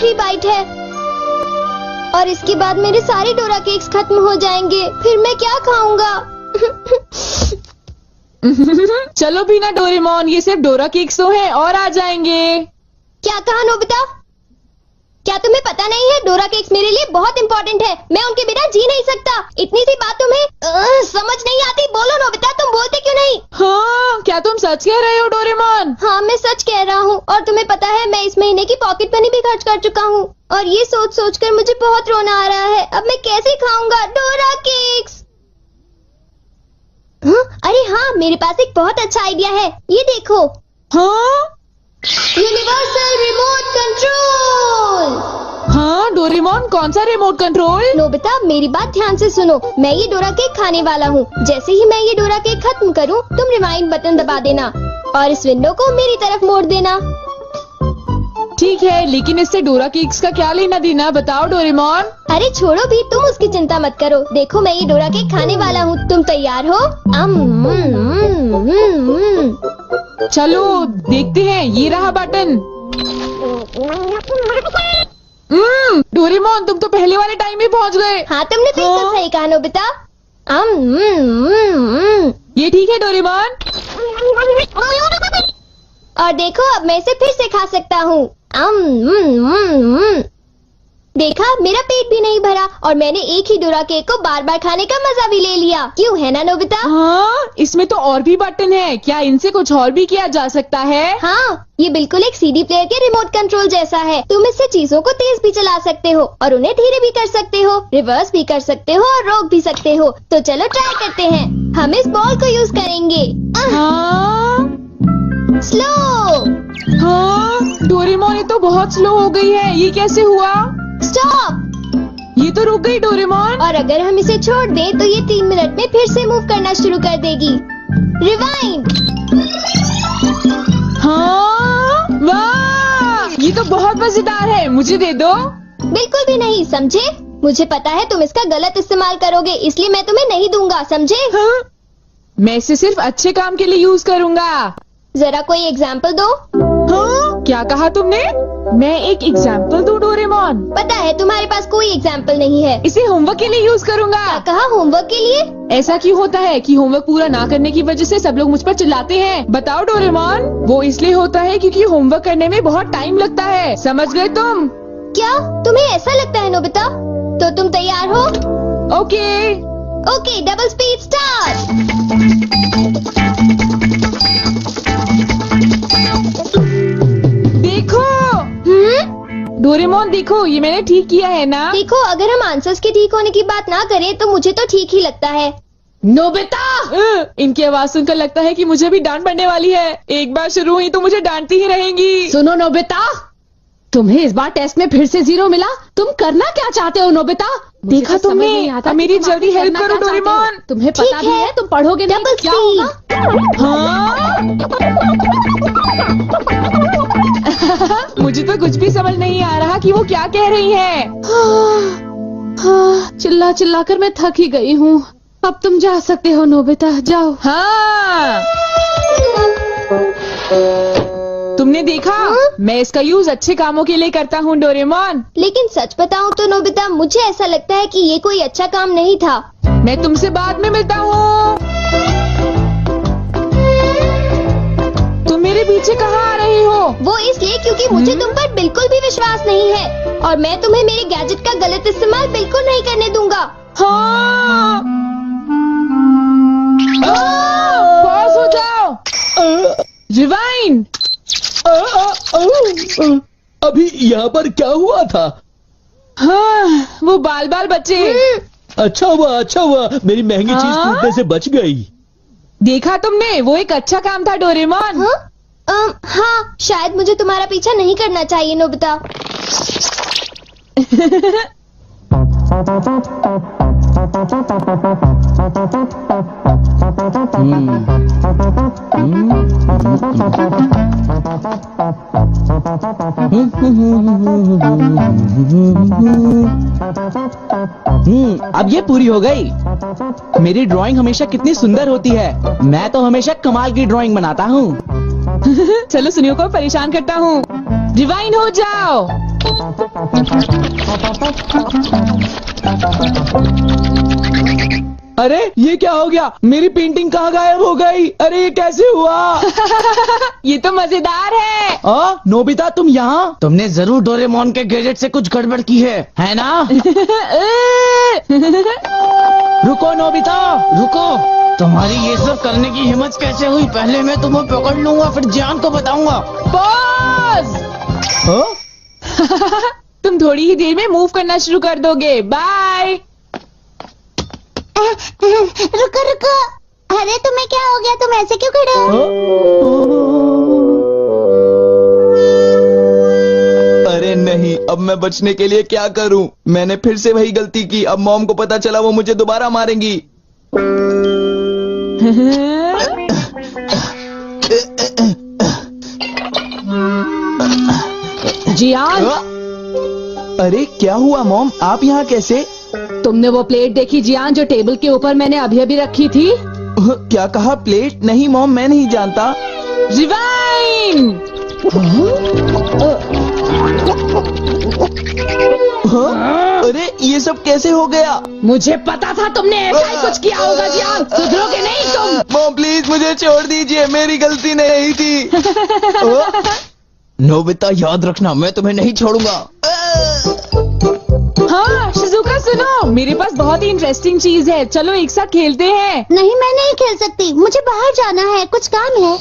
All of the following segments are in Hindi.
आखिरी बाइट है और इसके बाद मेरे सारे डोरा केक्स खत्म हो जाएंगे। फिर मैं क्या खाऊंगा? चलो भी ना डोरेमोन, ये सिर्फ डोरा केक्स तो है और आ जाएंगे। क्या कहा नोबिता? क्या तुम्हें पता नहीं है डोरा केक्स मेरे लिए बहुत इम्पोर्टेंट है। मैं उनके बिना जी नहीं सकता। इतनी सी बात तुम्हें समझ नहीं आती? बोलो नोबिता, तुम बोलते क्यों नहीं? हाँ, क्या तुम सच कह रहे हो डोरेमोन? हाँ, मैं सच कह रहा हूँ। और तुम्हें पता है मैं इस महीने की पॉकेट मनी भी खर्च कर चुका हूँ और ये सोच सोच कर मुझे बहुत रोना आ रहा है। अब मैं कैसे खाऊंगा डोरा केक्स? हाँ, अरे हाँ, मेरे पास एक बहुत अच्छा आइडिया है। ये देखो। हाँ, यूनिवर्सल रिमोट कंट्रोल। हाँ डोरेमोन, कौन सा रिमोट कंट्रोल? नोबिता, मेरी बात ध्यान से सुनो। मैं ये डोरा केक खाने वाला हूँ। जैसे ही मैं ये डोरा केक खत्म करूँ, तुम रिवाइंड बटन दबा देना और इस विंडो को मेरी तरफ मोड़ देना। ठीक है, लेकिन इससे डोरा केक्स का क्या लेना देना, बताओ डोरेमोन। अरे छोड़ो भी, तुम उसकी चिंता मत करो। देखो, मैं ये डोरा केक खाने वाला हूँ। तुम तैयार हो? चलो देखते हैं, ये रहा बटन। डोरेमोन, तुम तो पहले वाले टाइम में पहुँच गए। हाँ, तुमने बिल्कुल सही कहा नोबिता। ये ठीक है डोरेमोन। और देखो, अब मैं इसे फिर से खा सकता हूँ। देखा, मेरा पेट भी नहीं भरा और मैंने एक ही डोरा केक को बार बार खाने का मजा भी ले लिया। क्यों, है ना नोबिता? हाँ, इसमें तो और भी बटन है। क्या इनसे कुछ और भी किया जा सकता है? हाँ, ये बिल्कुल एक सीडी प्लेयर के रिमोट कंट्रोल जैसा है। तुम इससे चीजों को तेज भी चला सकते हो और उन्हें धीरे भी कर सकते हो, रिवर्स भी कर सकते हो और रोक भी सकते हो। तो चलो ट्राई करते हैं। हम इस बॉल को यूज करेंगे। स्लो। हाँ, डोरेमोन, ये तो बहुत स्लो हो गई है। ये कैसे हुआ? स्टॉप। ये तो रुक गई डोरेमोन। और अगर हम इसे छोड़ दें तो ये 3 मिनट में फिर से मूव करना शुरू कर देगी। रिवाइंड। हाँ, वाह, ये तो बहुत मजेदार है। मुझे दे दो। बिल्कुल भी नहीं, समझे? मुझे पता है तुम इसका गलत इस्तेमाल करोगे, इसलिए मैं तुम्हें नहीं दूंगा, समझे? हाँ? मैं इसे सिर्फ अच्छे काम के लिए यूज करूँगा। जरा कोई एग्जाम्पल दो। हाँ? क्या कहा तुमने? मैं एक एग्जाम्पल दूं डोरेमोन? पता है तुम्हारे पास कोई एग्जाम्पल नहीं है। इसे होमवर्क के लिए यूज करूँगा। क्या कहा, होमवर्क के लिए? ऐसा क्यों होता है कि होमवर्क पूरा ना करने की वजह से सब लोग मुझ पर चिल्लाते हैं? बताओ डोरेमोन। वो इसलिए होता है क्योंकि होमवर्क करने में बहुत टाइम लगता है। समझ गए तुम? क्या तुम्हें ऐसा लगता है नोबिता? तो तुम तैयार हो? Okay. Okay, double speed start. देखो। डोरेमोन, देखो, ये मैंने ठीक किया है ना? देखो, अगर हम आंसर्स के ठीक होने की बात ना करें तो मुझे तो ठीक ही लगता है। नोबिता, इनकी आवाज सुनकर लगता है कि मुझे भी डांट पड़ने वाली है। एक बार शुरू हुई तो मुझे डांटती ही रहेंगी। सुनो नोबिता, तुम्हें इस बार टेस्ट में फिर से 0 मिला। तुम करना क्या चाहते हो नोबिता? देखा तुमने? मेरी जल्दी हेल्प करो डोरेमोन। तुम्हें पता भी है तुम पढ़ोगे नहीं तो क्या होगा? हाँ? मुझे तो कुछ भी समझ नहीं आ रहा कि वो क्या कह रही है। चिल्ला चिल्ला कर मैं थक ही गई हूँ। अब तुम जा सकते हो नोबिता, जाओ। हाँ, तुमने देखा? मैं इसका यूज अच्छे कामों के लिए करता हूँ डोरेमोन। लेकिन सच बताऊँ तो नोबिता, मुझे ऐसा लगता है कि ये कोई अच्छा काम नहीं था। मैं तुमसे बाद में मिलता हूँ। तुम मेरे पीछे कहाँ आ रही हो? वो इसलिए क्योंकि मुझे तुम पर बिल्कुल भी विश्वास नहीं है और मैं तुम्हें मेरे गैजेट का गलत इस्तेमाल बिल्कुल नहीं करने दूंगा। हाँ। पास हो जाओ। रिवाइंड। अभी यहाँ पर क्या हुआ था? हाँ, वो बाल बाल बच्चे। अच्छा हुआ, मेरी महंगी चीज टूटने से बच गई। देखा तुमने? वो एक अच्छा काम था डोरेमोन। हाँ, शायद मुझे तुम्हारा पीछा नहीं करना चाहिए नोबिता। अब ये पूरी हो गई। मेरी ड्राइंग हमेशा कितनी सुंदर होती है। मैं तो हमेशा कमाल की ड्राइंग बनाता हूँ। चलो सुनियो को परेशान करता हूँ। रिवाइंड हो जाओ। अरे ये क्या हो गया? मेरी पेंटिंग कहाँ गायब हो गई? अरे ये कैसे हुआ? ये तो मजेदार है। नोबिता तुम यहाँ? तुमने जरूर डोरेमोन के गैजेट से कुछ गड़बड़ की है ना? रुको नोबिता, रुको। तुम्हारी ये सब करने की हिम्मत कैसे हुई? पहले मैं तुम्हें पकड़ लूंगा, फिर जान को बताऊंगा। पॉज। तुम थोड़ी ही देर में मूव करना शुरू कर दोगे। बाय। रुको रुको, अरे तुम्हें क्या हो गया? तुम ऐसे क्यों खड़े हो? अरे नहीं, अब मैं बचने के लिए क्या करूं? मैंने फिर से वही गलती की। अब मॉम को पता चला, वो मुझे दोबारा मारेंगी। जियान, अरे क्या हुआ मॉम? आप यहाँ कैसे? तुमने वो प्लेट देखी जियान जो टेबल के ऊपर मैंने अभी रखी थी? क्या कहा? प्लेट? नहीं मॉम, मैं नहीं जानता। रिवाइंड। अरे ये सब कैसे हो गया? मुझे पता था तुमने ऐसा ही कुछ किया होगा जियान। सुधरोगे नहीं तुम। मॉम प्लीज मुझे छोड़ दीजिए, मेरी गलती नहीं थी। नोबिता याद रखना, मैं तुम्हें नहीं छोड़ूंगा। हाँ शिजुका सुनो, मेरे पास बहुत ही इंटरेस्टिंग चीज है। चलो एक साथ खेलते हैं। नहीं, मैं नहीं खेल सकती, मुझे बाहर जाना है, कुछ काम है।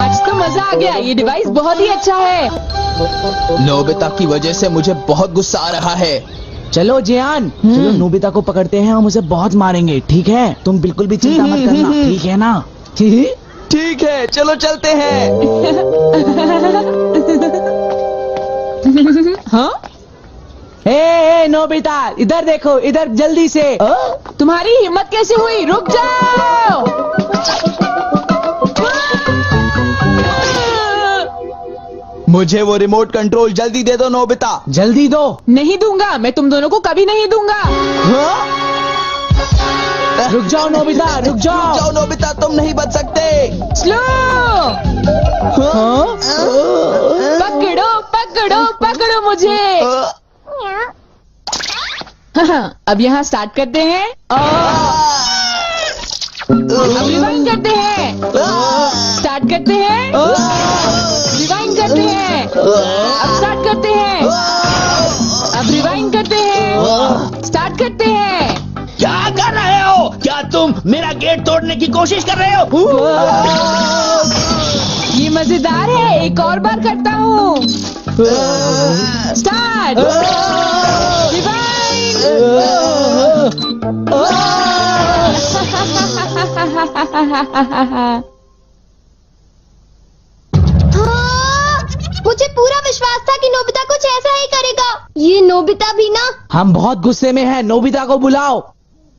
आज तो मजा आ गया, ये डिवाइस बहुत ही अच्छा है। नोबिता की वजह से मुझे बहुत गुस्सा आ रहा है। चलो जियान, चलो नोबिता को पकड़ते हैं, हम उसे बहुत मारेंगे। ठीक है? तुम बिल्कुल भी चिंता मत करना, ठीक है ना? ठीक है, चलो चलते हैं। हाँ? ए नोबिता, इधर देखो, इधर जल्दी से। तुम्हारी हिम्मत कैसे हुई? रुक जाओ। मुझे वो रिमोट कंट्रोल जल्दी दे दो नोबिता। जल्दी दो। नहीं दूंगा, मैं तुम दोनों को कभी नहीं दूंगा। रुक जाओ नोबिता, रुक जाओ। जाओ नोबिता, तुम नहीं बच सकते। स्लो। पकड़ो पकड़ो पकड़ो मुझे। अब यहाँ स्टार्ट करते हैं। अब रिवाइंड करते हैं। स्टार्ट करते हैं। रिवाइंड करते हैं। अब स्टार्ट करते हैं। अब रिवाइंड करते हैं। स्टार्ट करते हैं। क्या कर रहे हो? क्या तुम मेरा गेट तोड़ने की कोशिश कर रहे हो? ये मजेदार है, एक और बार करता हूँ। स्टार्ट। रिवाइंड। मुझे पूरा विश्वास था कि नोबिता कुछ ऐसा ही करेगा। ये नोबिता भी ना। हम बहुत गुस्से में हैं, नोबिता को बुलाओ।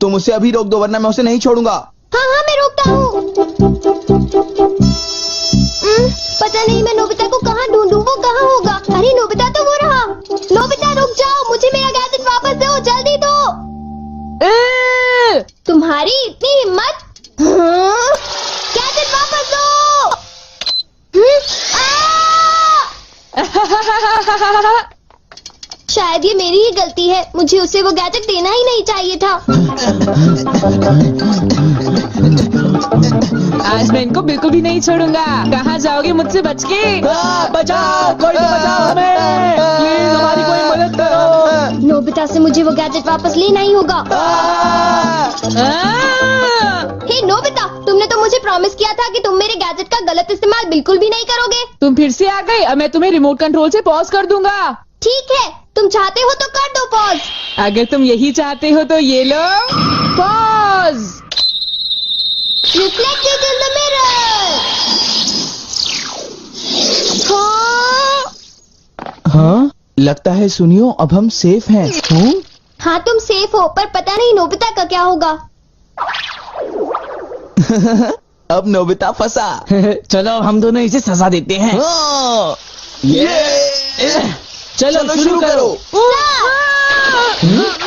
तुम उसे अभी रोक दो, वरना मैं उसे नहीं छोड़ूंगा। हाँ हाँ, मैं रोकता हूँ। पता नहीं मैं नोबिता को कहाँ ढूंढूं, वो कहाँ होगा? अरे नोबिता तो वो रहा। नोबिता रुक जाओ, मुझे मेरा गैजेट वापस दो, जल्दी दो। तुम्हारी इतनी हिम्मत? गैजेट वापस दो। शायद ये मेरी ही गलती है, मुझे उसे वो गैजेट देना ही नहीं चाहिए था। आज मैं इनको बिल्कुल भी नहीं छोड़ूंगा। कहाँ जाओगे मुझसे बच के? बचाओ, कोई तो बचाओ हमें, प्लीज हमारी कोई मदद करो। नोबिता से मुझे वो गैजेट वापस लेना ही होगा। हे नोबिता, तुमने तो मुझे प्रॉमिस किया था कि तुम मेरे गैजेट का गलत इस्तेमाल बिल्कुल भी नहीं करोगे। तुम फिर से आ गए। अब मैं तुम्हें रिमोट कंट्रोल से पॉज कर दूंगा। ठीक है, तुम चाहते हो तो कर दो पॉज। अगर तुम यही चाहते हो तो ये लो pause. Reflected in the mirror. हाँ, लगता है सुनियो, अब हम सेफ हैं। हाँ तुम सेफ हो, पर पता नहीं नोबिता का क्या होगा। अब नोबिता फंसा। चलो हम दोनों इसे सजा देते हैं। ये चलो शुरू करो। स्टार्ट।